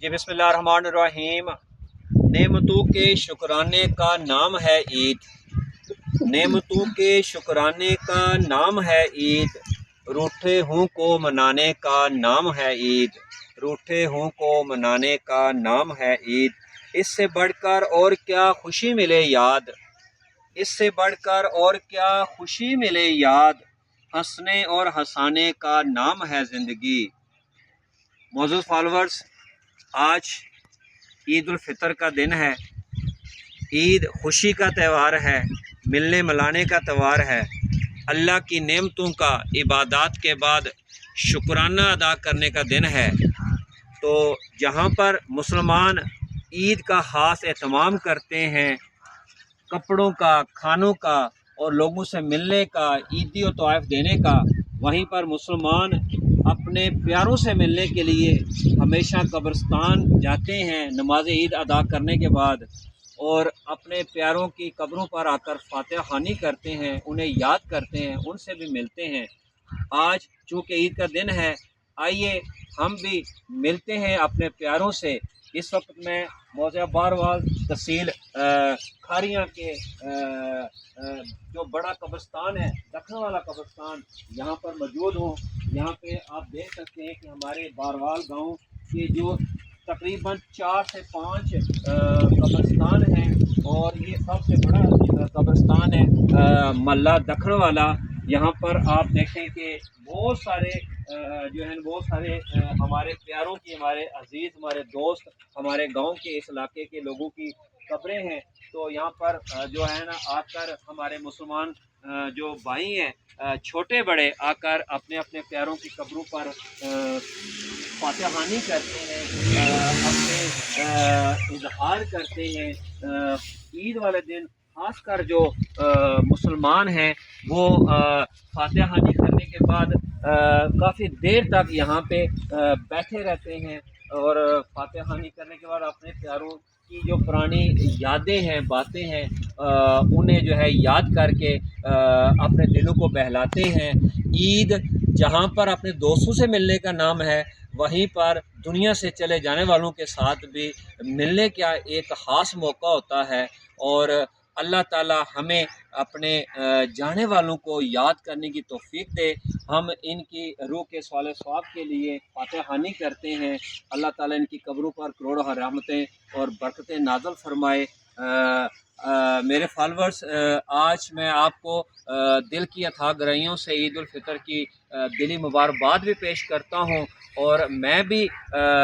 جی بسم اللہ الرحمن الرحیم۔ نعمتوں کے شکرانے کا نام ہے عید، نعمتوں کے شکرانے کا نام ہے عید، روٹھے ہوں کو منانے کا نام ہے عید، روٹھے ہوں کو منانے کا نام ہے عید۔ اس سے بڑھ کر اور کیا خوشی ملے یاد، اس سے بڑھ کر اور کیا خوشی ملے یاد، ہنسنے اور ہنسانے کا نام ہے زندگی۔ معزز فالورز، آج عید الفطر کا دن ہے۔ عید خوشی کا تہوار ہے، ملنے ملانے کا تہوار ہے، اللہ کی نعمتوں کا عبادات کے بعد شکرانہ ادا کرنے کا دن ہے۔ تو جہاں پر مسلمان عید کا خاص اہتمام کرتے ہیں، کپڑوں کا، کھانوں کا اور لوگوں سے ملنے کا، عیدی و تحائف دینے کا، وہیں پر مسلمان اپنے پیاروں سے ملنے کے لیے ہمیشہ قبرستان جاتے ہیں نماز عید ادا کرنے کے بعد، اور اپنے پیاروں کی قبروں پر آ کر فاتحہ خوانی کرتے ہیں، انہیں یاد کرتے ہیں، ان سے بھی ملتے ہیں۔ آج چونکہ عید کا دن ہے، آئیے ہم بھی ملتے ہیں اپنے پیاروں سے۔ اس وقت میں موضع باروال تحصیل کھاریاں کے جو بڑا قبرستان ہے، دکھن والا قبرستان، یہاں پر موجود ہوں۔ یہاں پہ آپ دیکھ سکتے ہیں کہ ہمارے باروال گاؤں کے جو تقریباً 4 سے 5 قبرستان ہیں، اور یہ سب سے بڑا قبرستان ہے محلہ دکھن والا۔ یہاں پر آپ دیکھیں کہ بہت سارے جو ہیں بہت سارے ہمارے پیاروں کی، ہمارے عزیز، ہمارے دوست، ہمارے گاؤں کے، اس علاقے کے لوگوں کی قبریں ہیں۔ تو یہاں پر جو ہے نا آ کر ہمارے مسلمان جو بھائی ہیں، چھوٹے بڑے، آ کر اپنے اپنے پیاروں کی قبروں پر فاتحہ خوانی کرتے ہیں، اپنے اظہار کرتے ہیں۔ عید والے دن خاص کر جو مسلمان ہیں وہ فاتحہ خوانی کرنے کے بعد کافی دیر تک یہاں پہ بیٹھے رہتے ہیں، اور فاتحہ خوانی کرنے کے بعد اپنے پیاروں کی جو پرانی یادیں ہیں، باتیں ہیں، انہیں جو ہے یاد کر کے اپنے دلوں کو بہلاتے ہیں۔ عید جہاں پر اپنے دوستوں سے ملنے کا نام ہے، وہیں پر دنیا سے چلے جانے والوں کے ساتھ بھی ملنے کا ایک خاص موقع ہوتا ہے، اور اللہ تعالی ہمیں اپنے جانے والوں کو یاد کرنے کی توفیق دے۔ ہم ان کی روح کے صالح ثواب کے لیے فاتحہ خوانی کرتے ہیں۔ اللہ تعالیٰ ان کی قبروں پر کروڑوں رحمتیں اور برکتیں نازل فرمائے۔ میرے فالورز، آج میں آپ کو دل کی اتھاہ گہرائیوں سے عید الفطر کی دلی مبارکباد بھی پیش کرتا ہوں، اور میں بھی